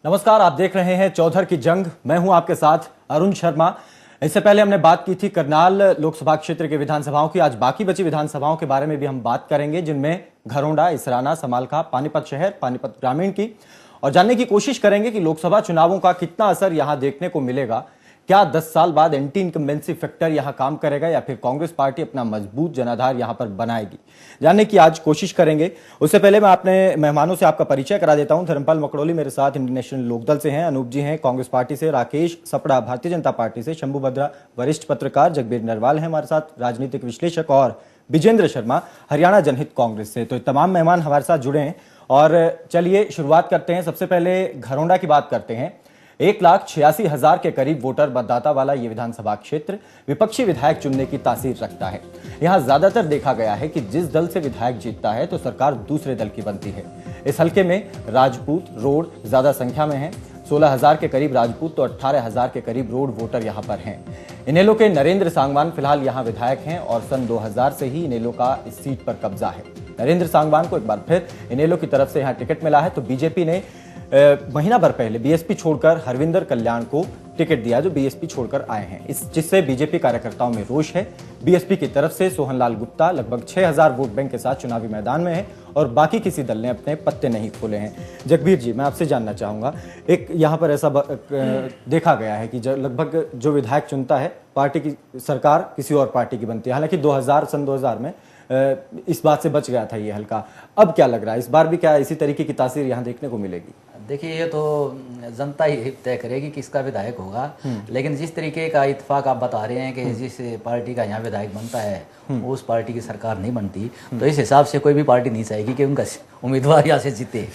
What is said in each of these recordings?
नमस्कार, आप देख रहे हैं चौधर की जंग। मैं हूं आपके साथ अरुण शर्मा। इससे पहले हमने बात की थी करनाल लोकसभा क्षेत्र के विधानसभाओं की। आज बाकी बची विधानसभाओं के बारे में भी हम बात करेंगे, जिनमें घरोंडा, इसराना, समालखा, पानीपत शहर, पानीपत ग्रामीण की, और जानने की कोशिश करेंगे कि लोकसभा चुनावों का कितना असर यहां देखने को मिलेगा। क्या 10 साल बाद एंटी इनकम्बेंसी फैक्टर यहां काम करेगा या फिर कांग्रेस पार्टी अपना मजबूत जनाधार यहां पर बनाएगी, जानने की आज कोशिश करेंगे। उससे पहले मैं अपने मेहमानों से आपका परिचय करा देता हूं। धर्मपाल मकड़ोली मेरे साथ इंडियन नेशनल लोकदल से हैं, अनूप जी हैं कांग्रेस पार्टी से, राकेश सपड़ा भारतीय जनता पार्टी से, शंभू भद्रा वरिष्ठ पत्रकार, जगबीर नरवाल हैं हमारे साथ राजनीतिक विश्लेषक, और विजेंद्र शर्मा हरियाणा जनहित कांग्रेस से। तो तमाम मेहमान हमारे साथ जुड़े हैं और चलिए शुरुआत करते हैं। सबसे पहले घरोंडा की बात करते हैं। 1,86,000 के करीब वोटर मतदाता वाला ये विधानसभा क्षेत्र विपक्षी विधायक चुनने की तासीर रखता है। यहां ज्यादातर देखा गया है कि जिस दल से विधायक जीतता है तो सरकार दूसरे दल की बनती है। इस हलके में राजपूत रोड ज्यादा संख्या में है। 16,000 के करीब राजपूत तो 18,000 के करीब रोड वोटर यहां पर हैं। इनेलो के नरेंद्र सांगवान फिलहाल यहां विधायक हैं और सन 2000 से ही इनेलो का इस सीट पर कब्जा है। नरेंद्र सांगवान को एक बार फिर इनेलो की तरफ से यहां टिकट मिला है। तो बीजेपी ने महीना भर पहले बीएसपी छोड़कर हरविंदर कल्याण को टिकट दिया, जो बीएसपी छोड़कर आए हैं, जिससे बीजेपी कार्यकर्ताओं में रोष है। बीएसपी की तरफ से सोहनलाल गुप्ता लगभग 6,000 वोट बैंक के साथ चुनावी मैदान में है और बाकी किसी दल ने अपने पत्ते नहीं खोले हैं। जगबीर जी, मैं आपसे जानना चाहूंगा, एक यहाँ पर ऐसा देखा गया है कि लगभग जो विधायक चुनता है पार्टी की सरकार किसी और पार्टी की बनती है। हालांकि सन 2000 में इस बात से बच गया था ये हल्का। अब क्या लग रहा है, इस बार भी क्या इसी तरीके की तासीर यहाँ देखने को मिलेगी? देखिए, ये तो जनता ही तय करेगी किसका विधायक होगा। लेकिन जिस तरीके का इत्तेफाक आप बता रहे हैं कि जिस पार्टी का यहाँ विधायक बनता है उस पार्टी की सरकार नहीं बनती, तो इस हिसाब से कोई भी पार्टी नहीं चाहेगी कि उनका उम्मीदवार यहाँ से जीते।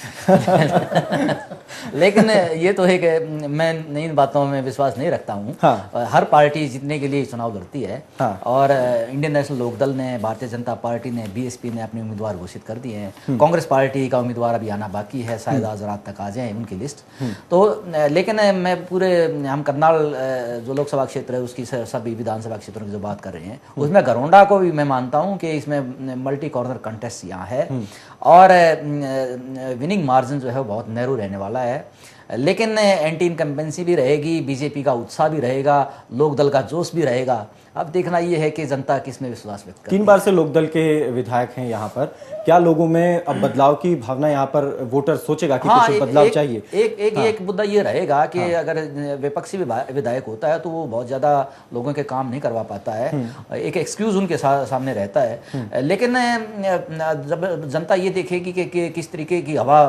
लेकिन ये तो है कि मैं इन बातों में विश्वास नहीं रखता हूँ। हाँ। हर पार्टी जीतने के लिए चुनाव लड़ती है। हाँ। और इंडियन नेशनल लोकदल ने, भारतीय जनता पार्टी ने, बीएसपी ने अपने उम्मीदवार घोषित कर दिए हैं। कांग्रेस पार्टी का उम्मीदवार अभी आना बाकी है, शायद आज रात तक आ जाए उनकी लिस्ट। तो लेकिन मैं हम करनाल जो लोकसभा क्षेत्र है उसकी सभी विधानसभा क्षेत्रों की जो बात कर रहे हैं उसमें घरोंडा को भी मैं मानता हूं कि इसमें मल्टी कॉर्नर कंटेस्ट यहाँ है और विनिंग मार्जिन जो है वो बहुत नैरो रहने वाला है। लेकिन एंटी इनकम्बेंसी भी रहेगी, बीजेपी का उत्साह भी रहेगा, लोकदल का जोश भी रहेगा। अब देखना यह है कि जनता किसमें विश्वास व्यक्त करती है। 3 बार से लोकदल के विधायक हैं यहाँ पर, क्या लोगों में अब बदलाव की भावना यहाँ पर वोटर सोचेगा कि कुछ बदलाव चाहिए? एक मुद्दा ये रहेगा कि अगर विपक्षी विधायक होता है तो वो बहुत ज्यादा लोगों के काम नहीं करवा पाता है, एक एक्सक्यूज उनके सामने रहता है। लेकिन जब जनता ये देखेगी कि किस तरीके की हवा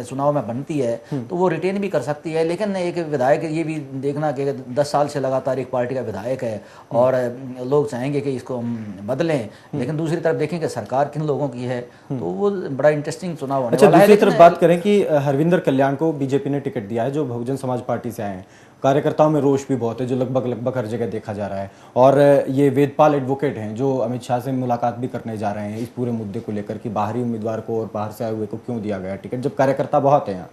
चुनाव में बनती है तो वो रिटेन भी कर सकती है। लेकिन एक विधायक ये भी देखना कि 10 साल से लगातार एक पार्टी का विधायक है और लोग चाहेंगे कि इसको हम बदलें, लेकिन दूसरी तरफ देखेंगे सरकार किन लोगों की है, तो वो बड़ा इंटरेस्टिंग चुनाव होने वाला है। दूसरी तरफ बात करें कि हरविंदर कल्याण को बीजेपी ने टिकट दिया है, जो बहुजन समाज पार्टी से आए हैं। कार्यकर्ताओं में रोष भी बहुत है, जो लगभग हर जगह देखा जा रहा है। और ये वेदपाल एडवोकेट हैं जो अमित शाह से मुलाकात भी करने जा रहे हैं इस पूरे मुद्दे को लेकर कि बाहरी उम्मीदवार को और बाहर से आए हुए को क्यों दिया गया टिकट, जब कार्यकर्ता बहुत है यहाँ।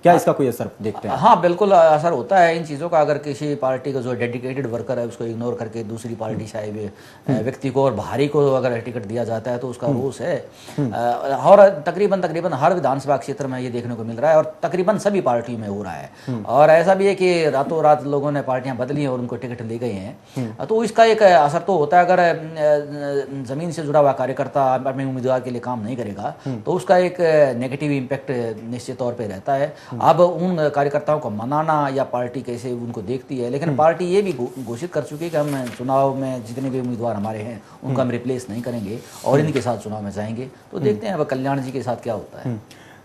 क्या इसका कोई असर देखते हैं? हाँ, बिल्कुल असर होता है इन चीज़ों का। अगर किसी पार्टी का जो डेडिकेटेड वर्कर है उसको इग्नोर करके दूसरी पार्टी शायद व्यक्ति को और बाहरी को अगर टिकट दिया जाता है तो उसका रोष है। और तकरीबन हर विधानसभा क्षेत्र में ये देखने को मिल रहा है और तकरीबन सभी पार्टियों में हो रहा है। और ऐसा भी है कि रातों रात लोगों ने पार्टियां बदली और उनको टिकट ले गए हैं, तो इसका एक असर तो होता है। अगर जमीन से जुड़ा हुआ कार्यकर्ता अपने उम्मीदवार के लिए काम नहीं करेगा तो उसका एक नेगेटिव इम्पैक्ट निश्चित तौर पर रहता है। अब उन कार्यकर्ताओं को मनाना या पार्टी कैसे उनको देखती है, लेकिन पार्टी ये भी घोषित कर चुकी है कि हम चुनाव में जितने भी उम्मीदवार हमारे हैं उनको हम रिप्लेस नहीं करेंगे और इनके साथ चुनाव में जाएंगे। तो देखते हैं अब कल्याण जी के साथ क्या होता है।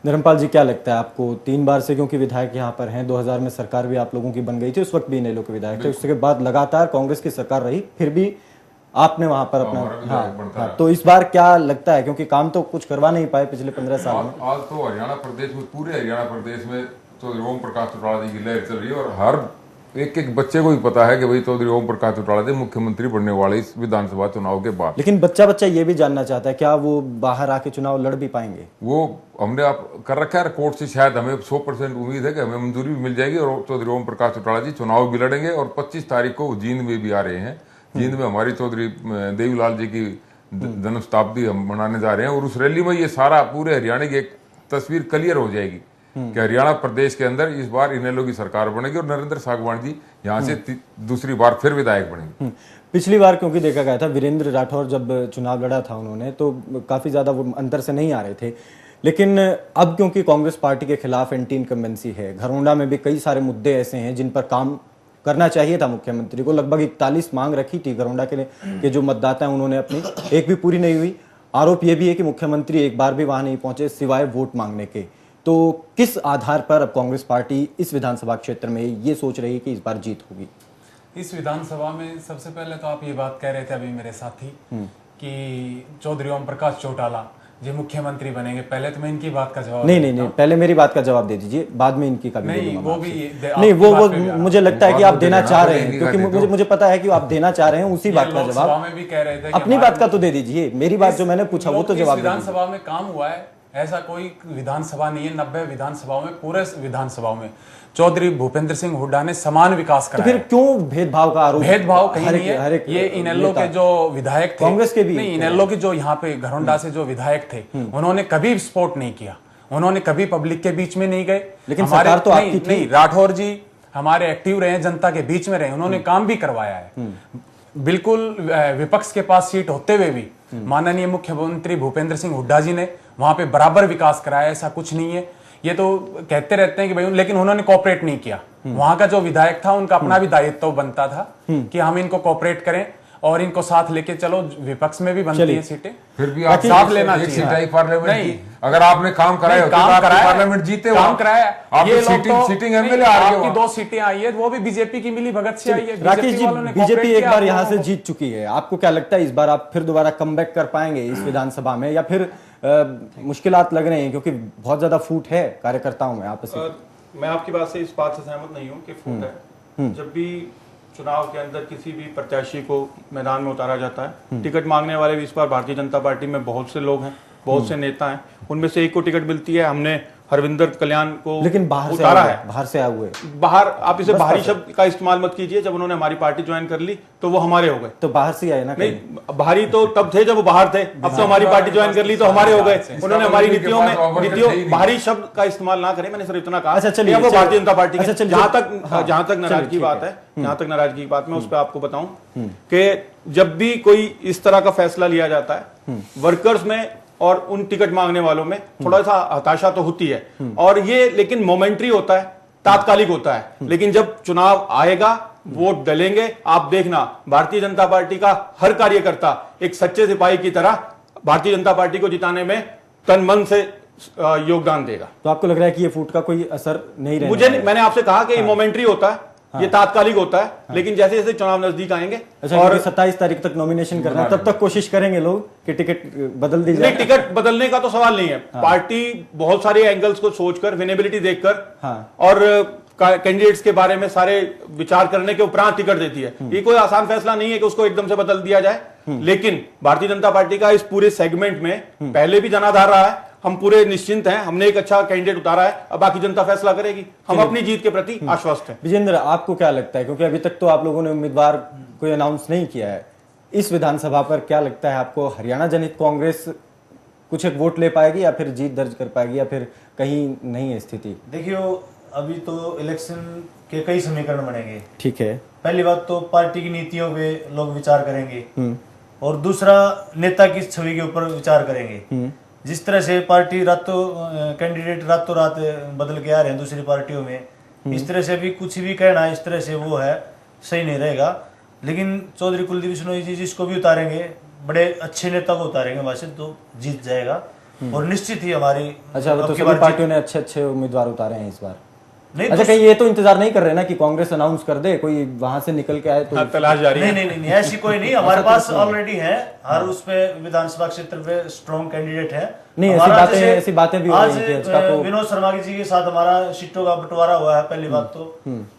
धर्मपाल जी, क्या लगता है आपको? 3 बार से क्योंकि विधायक यहाँ पर हैं, 2000 में सरकार भी आप लोगों की बन गई थी, उस वक्त भी इनेलो के विधायक थे, उसके बाद लगातार कांग्रेस की सरकार रही, फिर भी आपने वहां पर अपना तो इस बार क्या लगता है, क्योंकि काम तो कुछ करवा नहीं पाए पिछले 15 साल में? आज तो हरियाणा प्रदेश में, पूरे हरियाणा प्रदेश में चौधरी ओम प्रकाश चौटाला जी की लहर चल रही है और हर एक बच्चे को ही पता है कि भाई चौधरी ओम प्रकाश चौटाला जी मुख्यमंत्री बनने वाले इस विधानसभा चुनाव के बाद। लेकिन बच्चा ये भी जानना चाहता है, क्या वो बाहर आके चुनाव लड़ भी पाएंगे? वो हमने आप कर रखा है कोर्ट से, शायद हमें 100% उम्मीद है कि हमें मंजूरी भी मिल जाएगी और चौधरी ओम प्रकाश चौटाला जी चुनाव भी लड़ेंगे। और 25 तारीख को जींद में भी आ रहे हैं। जींद में हमारी चौधरी देवीलाल जी की जन्म शताब्दी हम मनाने जा रहे हैं और उस रैली में ये सारा पूरे हरियाणा की एक तस्वीर क्लियर हो जाएगी कि हरियाणा प्रदेश के अंदर इस बार इनेलो की सरकार बनेगी और नरेंद्र सागवान जी यहाँ से दूसरी बार फिर विधायक बनेंगे। पिछली बार क्योंकि देखा गया था वीरेंद्र राठौर जब चुनाव लड़ा था उन्होंने तो काफी ज्यादा वो अंतर से नहीं आ रहे थे, लेकिन अब क्योंकि कांग्रेस पार्टी के खिलाफ एंटी इनकम्बेंसी है, घरोंडा में भी कई सारे मुद्दे ऐसे हैं जिन पर काम करना चाहिए था मुख्यमंत्री को। लगभग 41 मांग रखी थी घरोंडा के लिए कि जो मतदाता हैं उन्होंने अपनी एक भी पूरी नहीं हुई। आरोप यह भी है कि मुख्यमंत्री एक बार भी वहां नहीं पहुंचे सिवाय वोट मांगने के। तो किस आधार पर अब कांग्रेस पार्टी इस विधानसभा क्षेत्र में ये सोच रही है कि इस बार जीत होगी? इस विधानसभा में सबसे पहले तो आप ये बात कह रहे थे अभी मेरे साथी कि चौधरी ओम प्रकाश चौटाला जो मुख्यमंत्री बनेंगे। पहले तो मैं इनकी बात का जवाब नहीं, पहले मेरी बात का जवाब दे दीजिए, बाद में इनकी का भी नहीं, बोलूंगा वो भी नहीं, वो मुझे लगता है कि आप देना चाह रहे हैं, क्योंकि मुझे पता है कि आप देना चाह रहे हैं उसी बात का जवाब। में भी कह रहे थे अपनी बात का तो दे दीजिए, मेरी बात जो मैंने पूछा वो तो जवाब दीजिए। विधानसभा में काम हुआ है ऐसा कोई विधानसभा नहीं है। 90 विधानसभाओं में, पूरे विधानसभाओं में चौधरी भूपेंद्र सिंह हुड्डा ने समान विकास कराया। तो फिर क्यों भेदभाव का आरोप? भेदभाव कहीं नहीं है। ये इनेलो के जो विधायक थे, कांग्रेस के भी नहीं, इनेलो के जो यहाँ पे घरोंडा से जो विधायक थे उन्होंने कभी सपोर्ट नहीं किया, उन्होंने कभी पब्लिक के बीच में नहीं गए। लेकिन सरकार तो आपकी थी। नहीं, राठौर जी हमारे एक्टिव रहे, जनता के बीच में रहे, उन्होंने काम भी करवाया है। बिल्कुल विपक्ष के पास सीट होते हुए भी माननीय मुख्यमंत्री भूपेंद्र सिंह हुड्डा जी ने वहां पे बराबर विकास कराया, ऐसा कुछ नहीं है। ये तो कहते रहते हैं कि भाई, लेकिन उन्होंने कोऑपरेट नहीं किया। वहां का जो विधायक था उनका अपना भी दायित्व बनता था कि हम इनको कोऑपरेट करें और इनको साथ लेके चलो। विपक्ष में भी बनती है सीटें, फिर भी आप साथ लेना एक चाहिए। सीट आई पार्लियामेंट नहीं, की। अगर आपने काम कराया होता तो आप पार्लियामेंट जीते हो, काम कराया। आप ये लोग तो सीटिंग एमएलए आ रहे हो। आपकी 2 सीटें आई है, वो भी बीजेपी की मिली भगत से आई है। राकेश जी, बीजेपी एक बार यहाँ से जीत चुकी है, आपको क्या लगता है इस बार आप फिर दोबारा कमबैक कर पाएंगे इस विधानसभा में, या फिर मुश्किलात लग रहे हैं क्योंकि बहुत ज्यादा फूट है कार्यकर्ताओं में आपस में? मैं आपकी बात से इस बात से सहमत नहीं हूँ कि फूट है। जब भी चुनाव के अंदर किसी भी प्रत्याशी को मैदान में उतारा जाता है, टिकट मांगने वाले भी इस बार भारतीय जनता पार्टी में बहुत से लोग हैं, बहुत से नेता हैं, उनमें से एक को टिकट मिलती है। हमने हरविंदर कल्याण को लेकिन बाहर उतारा है, बाहर से आए हुए। बाहर, आप इसे बाहरी शब्द का इस्तेमाल मत कीजिए। जब उन्होंने हमारी पार्टी ज्वाइन कर ली तो वो हमारे हो गए। तो बाहर से आए ना? नहीं, बाहरी तो तब थे जब वो बाहर थे, अब तो हमारी पार्टी ज्वाइन कर ली तो हमारे हो गए। उन्होंने हमारी नीतियों बाहरी शब्द का इस्तेमाल ना करें, मैंने सिर्फ इतना कहा। अच्छा, चलिए, वो भारतीय जनता पार्टी के। अच्छा, जहां तक नाराजगी की बात है, जहां तक नाराजगी की बात मैं उस पर आपको बताऊं कि जब भी कोई इस तरह का फैसला लिया जाता है, वर्कर्स में और उन टिकट मांगने वालों में थोड़ा सा हताशा तो होती है। और ये लेकिन मोमेंट्री होता है, तात्कालिक होता है। लेकिन जब चुनाव आएगा, वोट डलेंगे, आप देखना भारतीय जनता पार्टी का हर कार्यकर्ता एक सच्चे सिपाही की तरह भारतीय जनता पार्टी को जिताने में तन मन से योगदान देगा। तो आपको लग रहा है कि ये फूट का कोई असर नहीं रहेगा? मुझे मैंने आपसे कहा कि ये मोमेंट्री होता है, ये तात्कालिक होता है, लेकिन जैसे जैसे चुनाव नजदीक आएंगे और 27 तारीख तक नॉमिनेशन करना है, तब तक कोशिश करेंगे लोग कि टिकट बदल दी जाए। नहीं, टिकट बदलने का तो सवाल नहीं है। पार्टी बहुत सारे एंगल्स को सोचकर, विनेबिलिटी देखकर और कैंडिडेट्स के बारे में सारे विचार करने के उपरांत टिकट देती है। ये कोई आसान फैसला नहीं है कि उसको एकदम से बदल दिया जाए। लेकिन भारतीय जनता पार्टी का इस पूरे सेगमेंट में पहले भी जनाधार रहा है, हम पूरे निश्चिंत हैं। हमने एक अच्छा कैंडिडेट उतारा है, अब बाकी जनता फैसला करेगी। हम अपनी जीत के प्रति आश्वस्त हैं। विजेंद्र, आपको क्या लगता है, क्योंकि अभी तक तो आप लोगों ने उम्मीदवार कोई अनाउंस नहीं किया है, इस विधानसभा पर क्या लगता है आपको, हरियाणा जनहित कांग्रेस कुछ एक वोट ले पाएगी या फिर जीत दर्ज कर पाएगी, या फिर कहीं नहीं है स्थिति? देखिए, अभी तो इलेक्शन के कई समीकरण बनेंगे। ठीक है, पहली बात तो पार्टी की नीतियों पे लोग विचार करेंगे और दूसरा नेता की छवि के ऊपर विचार करेंगे। जिस तरह से पार्टी कैंडिडेट रातों रात बदल के आ रहे हैं दूसरी पार्टियों में, इस तरह से भी कुछ भी कहना इस तरह से वो है सही नहीं रहेगा। लेकिन चौधरी कुलदीप बिश्नोई जी जिसको भी उतारेंगे, बड़े अच्छे नेता को उतारेंगे वहां से, तो जीत जाएगा और निश्चित ही हमारी। अच्छा, तो सभी पार्टियों ने अच्छे अच्छे उम्मीदवार उतारे हैं इस बार। नहीं, अच्छा, कहीं ये तो इंतजार नहीं कर रहे ना कि कांग्रेस अनाउंस कर दे, कोई वहां से निकल के आए तो तलाश जारी है। नहीं, ऐसी कोई नहीं। हमारे पास ऑलरेडी है, हर उस पे विधानसभा क्षेत्र पे स्ट्रॉन्ग कैंडिडेट है। नहीं, ऐसी बातें भी हो रही थी आज तो विनोद शर्मा जी के साथ हमारा सीटों का बंटवारा हुआ है। पहली बात तो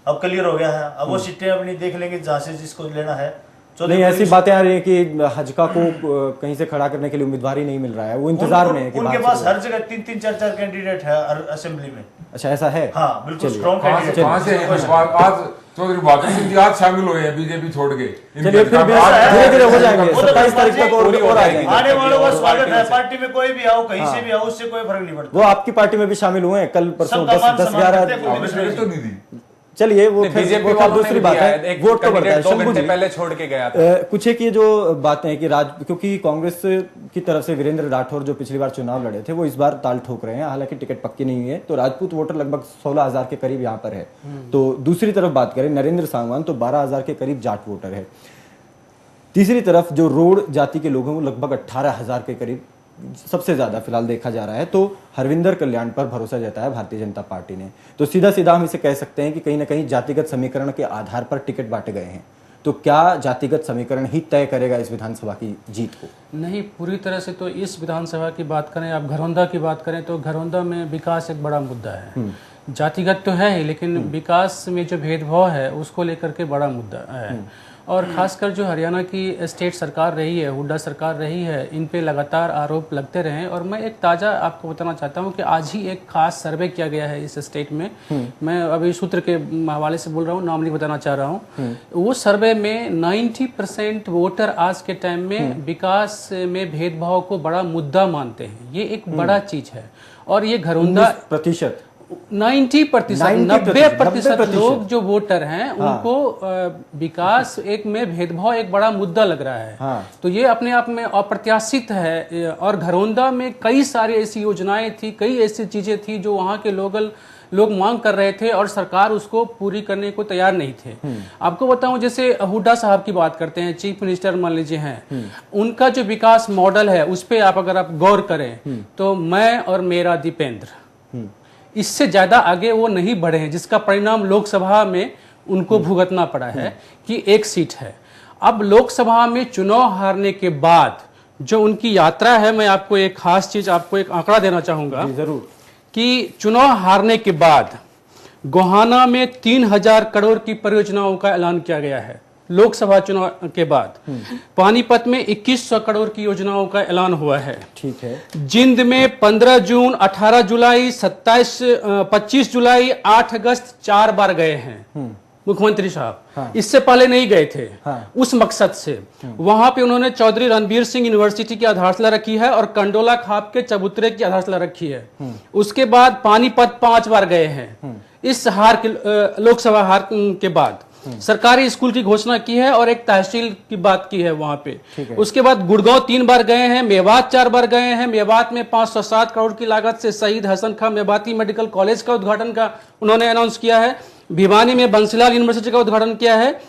अब क्लियर हो गया है। अब वो सीटें अपनी देख लेंगे जहां से जिसको लेना है, नहीं, ऐसी बातें आ रही है कि हजका को कहीं से खड़ा करने के लिए उम्मीदवार ही नहीं मिल रहा है, वो इंतजार में है कि उनके बाहर पास से हर जगह 3-3 4-4 कैंडिडेट है असेंबली में। अच्छा, ऐसा है? हाँ, बिल्कुल स्ट्रॉन्ग कहाँ कैंडिडेट। से आज चौधरी बहादुर सिंह जी आज शामिल हुए हैं बीजेपी छोड़ के। चलिए, फिर धीरे धीरे हो जाएंगे, 27 तारीख तक और आ जाएंगे। आने वालों का स्वागत है, पार्टी में कोई भी आओ, कहीं से भी आओ, उससे कोई फर्क नहीं पड़ता। वो आपकी पार्टी में भी शामिल हुए हैं कल परसों, सबका मान 10-11। सम्मान तो नहीं दी। चलिए, वो बीजेपी वो वालों ने दूसरी भी बात दिया है, एक वोट तो बढ़ता है। 2 शंभू घंटे जी, पहले छोड़ के गया था। कुछ एक ये जो बातें हैं कि क्योंकि कांग्रेस की तरफ से वीरेंद्र राठौर जो पिछली बार चुनाव लड़े थे, वो इस बार ताल ठोक रहे हैं, हालांकि टिकट पक्की नहीं हुई है, तो राजपूत वोटर लगभग 16,000 के करीब यहाँ पर है। तो दूसरी तरफ बात करें नरेंद्र सांगवान, तो 12,000 के करीब जाट वोटर है। तीसरी तरफ जो रोड जाति के लोग हैं वो लगभग 18,000 के करीब सबसे ज्यादा फिलहाल देखा जा रहा है। तो हरविंदर कल्याण पर भरोसा जताया भारतीय जनता पार्टी ने। तो सीधा सीधा हम इसे कह सकते हैं कि कहीं ना कहीं जातिगत समीकरण के आधार पर टिकट बांटे गए हैं। तो क्या जातिगत समीकरण ही तय करेगा इस विधानसभा की जीत को? नहीं, पूरी तरह से तो इस विधानसभा की बात करें, आप घरौंदा की बात करें तो घरौंदा में विकास एक बड़ा मुद्दा है। जातिगत तो है ही, लेकिन विकास में जो भेदभाव है उसको लेकर के बड़ा मुद्दा है। और खासकर जो हरियाणा की स्टेट सरकार रही है, हुड्डा सरकार रही है, इन पे लगातार आरोप लगते रहे हैं। और मैं एक ताज़ा आपको बताना चाहता हूं कि आज ही एक खास सर्वे किया गया है इस स्टेट में। मैं अभी सूत्र के हवाले से बोल रहा हूं, नाम नहीं बताना चाह रहा हूं। वो सर्वे में 90% वोटर आज के टाइम में विकास में भेदभाव को बड़ा मुद्दा मानते हैं। ये एक बड़ा चीज है। और ये घरौंदा 90% लोग जो वोटर हैं उनको विकास एक में भेदभाव एक बड़ा मुद्दा लग रहा है। तो ये अपने आप में अप्रत्याशित है। और घरौंदा में कई सारी ऐसी योजनाएं थी, कई ऐसी चीजें थी जो वहाँ के लोग मांग कर रहे थे और सरकार उसको पूरी करने को तैयार नहीं थे। आपको बताऊं, जैसे हुड्डा साहब की बात करते हैं, चीफ मिनिस्टर मान लीजिए हैं, उनका जो विकास मॉडल है उस पर अगर आप गौर करें तो मैं और मेरा दीपेंद्र, इससे ज्यादा आगे वो नहीं बढ़े हैं, जिसका परिणाम लोकसभा में उनको भुगतना पड़ा है कि एक सीट है। अब लोकसभा में चुनाव हारने के बाद जो उनकी यात्रा है, मैं आपको एक खास चीज, आपको एक आंकड़ा देना चाहूंगा जरूर, कि चुनाव हारने के बाद गोहाना में 3,000 करोड़ की परियोजनाओं का ऐलान किया गया है। लोकसभा चुनाव के बाद पानीपत में 2,100 करोड़ की योजनाओं का ऐलान हुआ है। ठीक है। जिंद में 15 जून, 18 जुलाई, 25 जुलाई, 8 अगस्त 4 बार गए हैं मुख्यमंत्री साहब। इससे पहले नहीं गए थे। उस मकसद से वहां पे उन्होंने चौधरी रणबीर सिंह यूनिवर्सिटी की आधारशिला रखी है और कंडोला खाप के चबूतरे की आधारशिला रखी है। उसके बाद पानीपत 5 बार गए हैं। इस हार के लोकसभा हार के बाद सरकारी स्कूल की घोषणा की है और एक तहसील की बात की है वहां पे। उसके बाद गुड़गांव 3 बार गए हैं, मेवात 4 बार गए हैं। मेवात में 507 करोड़ की लागत से शहीद हसन खां मेवाती मेडिकल कॉलेज का उद्घाटन का उन्होंने अनाउंस किया है। भिवानी में बंसीलाल यूनिवर्सिटी का उद्घाटन किया है।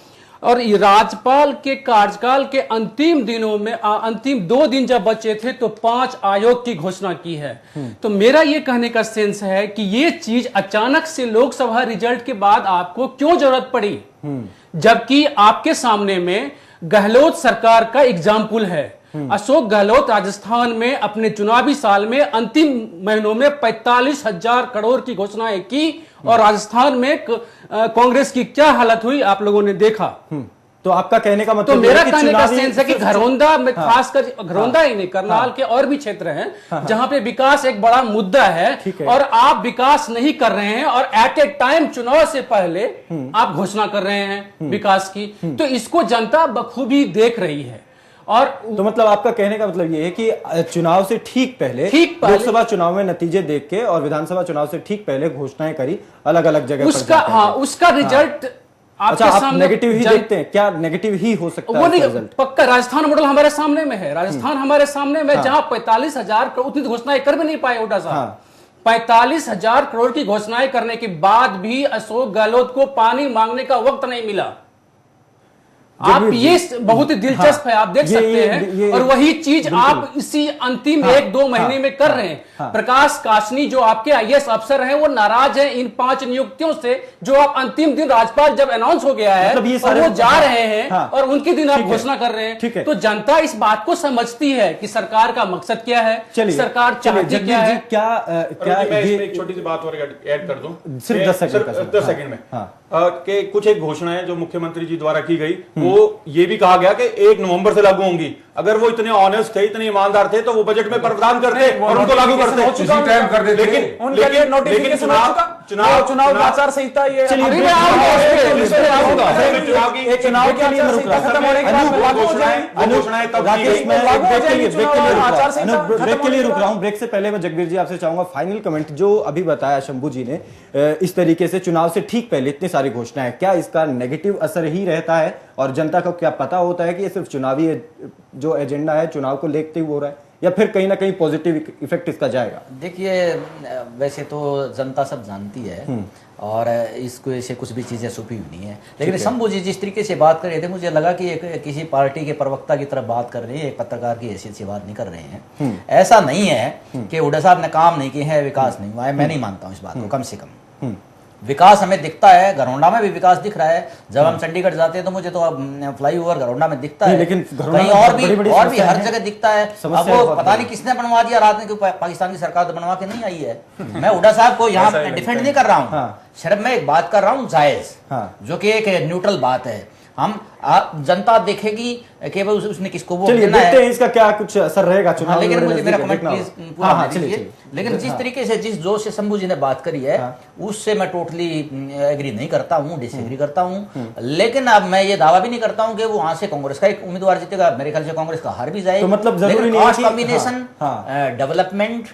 और राज्यपाल के कार्यकाल के अंतिम दिनों में अंतिम 2 दिन जब बचे थे तो 5 आयोग की घोषणा की है। तो मेरा ये कहने का सेंस है कि ये चीज अचानक से लोकसभा रिजल्ट के बाद आपको क्यों जरूरत पड़ी, जबकि आपके सामने में गहलोत सरकार का एग्जाम्पल है। अशोक गहलोत राजस्थान में अपने चुनावी साल में अंतिम महीनों में 45,000 करोड़ की घोषणाएं की और राजस्थान में कांग्रेस की क्या हालत हुई आप लोगों ने देखा। तो आपका कहने का मतलब तो मेरा कहने का सेंस है कि घरौंदा में खासकर घरौंदा ही नहीं, करनाल के और भी क्षेत्र हैं जहां पे विकास एक बड़ा मुद्दा है और आप विकास नहीं कर रहे हैं और एट ए टाइम चुनाव से पहले आप घोषणा कर रहे हैं विकास की। तो इसको जनता बखूबी देख रही है। और तो मतलब आपका कहने का मतलब ये है कि चुनाव से ठीक पहले लोकसभा चुनाव में नतीजे देख के और विधानसभा चुनाव से ठीक पहले घोषणाएं करी अलग अलग जगह उसका उसका रिजल्ट अच्छा, आप नेगेटिव ही देखते हैं क्या? नेगेटिव ही हो सकता वो है नहीं, पक्का राजस्थान मॉडल हमारे सामने में है। राजस्थान हमारे सामने में जहां 45,000 करोड़ उतनी घोषणाएं कर भी नहीं पाए हुड्डा साहब। 45,000 करोड़ की घोषणाएं करने के बाद भी अशोक गहलोत को पानी मांगने का वक्त नहीं मिला। आप ये बहुत ही दिलचस्प है, आप देख सकते हैं। और वही चीज आप इसी अंतिम 1-2 महीने में कर रहे हैं। प्रकाश काशनी जो आपके IAS अफसर हैं वो नाराज हैं इन 5 नियुक्तियों से जो आप अंतिम दिन राज्यपाल जब अनाउंस हो गया है और वो जा रहे हैं और उनके दिन आप घोषणा कर रहे हैं। तो जनता इस बात को समझती है कि सरकार का मकसद क्या है, सरकार चाहती क्या है। क्या मैं इसमें एक छोटी सी बात और ऐड कर दूं, सिर्फ 10 सेकंड में कि कुछ एक घोषणाएं जो मुख्यमंत्री जी द्वारा की गई वो ये भी कहा गया कि 1 नवंबर से लागू होंगी। अगर वो इतने ऑनेस्ट थे, इतने ईमानदार थे, तो वो बजट में प्रावधान करते और उनको लागू करते। इसी टाइम कर देते। लेकिन नोटिफिकेशन हो चुका, चुनाव आचार संहिता ये चुनाव के लिए रुक रहा हूं। ब्रेक से पहले मैं जगबीर जी आपसे चाहूंगा फाइनल कमेंट। जो अभी बताया शंभू जी ने, इस तरीके से चुनाव से ठीक पहले इतनी सारी घोषणाएं, क्या इसका नेगेटिव असर ही रहता है और जनता को क्या पता होता है कि ये सिर्फ चुनावी जो एजेंडा है चुनाव को लेते हुए हो रहा है, या फिर कहीं ना कहीं पॉजिटिव इफेक्ट इसका जाएगा? देखिए, वैसे तो जनता सब जानती है और इसको ऐसे कुछ भी चीज़ें छुपी हुई नहीं है। लेकिन शंभू जी जिस तरीके से बात कर रहे थे, मुझे लगा कि एक किसी पार्टी के प्रवक्ता की तरफ बात कर रहे हैं, एक पत्रकार की हैसियत से बात नहीं कर रहे हैं। ऐसा नहीं है कि हुड्डा साहब ने काम नहीं किए हैं, विकास नहीं हुआ है, मैं नहीं मानता हूँ इस बात को। कम से कम विकास हमें दिखता है, घरौंडा में भी विकास दिख रहा है। जब हम चंडीगढ़ जाते हैं तो मुझे तो फ्लाईओवर घरौंडा में दिखता है, लेकिन कहीं और भी हर जगह दिखता है। अब वो पता नहीं किसने बनवा दिया रात में, पाकिस्तान की सरकार तो बनवा के नहीं आई है। मैं हुड्डा साहब को यहाँ डिफेंड नहीं कर रहा हूँ, सिर्फ मैं एक बात कर रहा हूँ जायज, जो कि एक न्यूट्रल बात है। हम जनता देखेगी कि उसने किसको वोट देना है। इसका क्या कुछ असर रहेगा चुनाव? लेकिन मुझे मेरा कमेंट प्लीज पूरा दीजिए। लेकिन जिस तरीके से, जिस जोश से शंभू जी ने बात करी है, उससे मैं टोटली एग्री नहीं करता हूँ, डिसएग्री करता हूँ। लेकिन अब मैं ये दावा भी नहीं करता हूँ कि वो वहां से कांग्रेस का एक उम्मीदवार जीतेगा। मेरे ख्याल से कांग्रेस का हार भी जाए। तो मतलब जरूरी नहीं है कि कॉम्बिनेशन, डेवलपमेंट,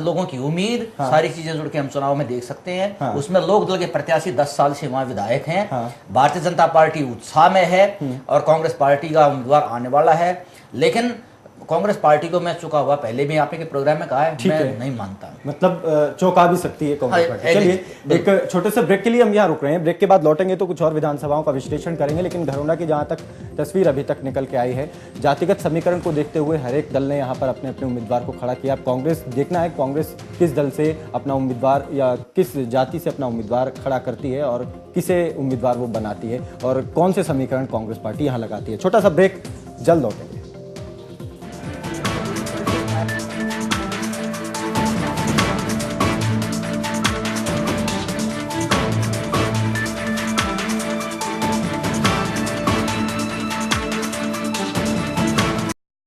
लोगों की उम्मीद, सारी चीजें जुड़ के हम चुनाव में देख सकते हैं। उसमें लोक दल के प्रत्याशी 10 साल से वहां विधायक हैं। भारतीय जनता पार्टी उत्साह में है और कांग्रेस पार्टी का उम्मीदवार आने वाला है। लेकिन कांग्रेस पार्टी को मैं चुका हुआ पहले भी आपने के प्रोग्राम में कहा है, मैं नहीं मानता। मतलब चौंका भी सकती है कांग्रेस पार्टी। चलिए एक छोटे से ब्रेक के लिए हम यहाँ रुक रहे हैं। ब्रेक के बाद लौटेंगे तो कुछ और विधानसभाओं का विश्लेषण करेंगे। लेकिन घरौंडा की जहां तक तस्वीर अभी तक निकल के आई है, जातिगत समीकरण को देखते हुए हर एक दल ने यहाँ पर अपने अपने उम्मीदवार को खड़ा किया। कांग्रेस देखना है कांग्रेस किस दल से अपना उम्मीदवार या किस जाति से अपना उम्मीदवार खड़ा करती है और किसे उम्मीदवार वो बनाती है और कौन से समीकरण कांग्रेस पार्टी यहाँ लगाती है। छोटा सा ब्रेक, जल्द लौटेंगे।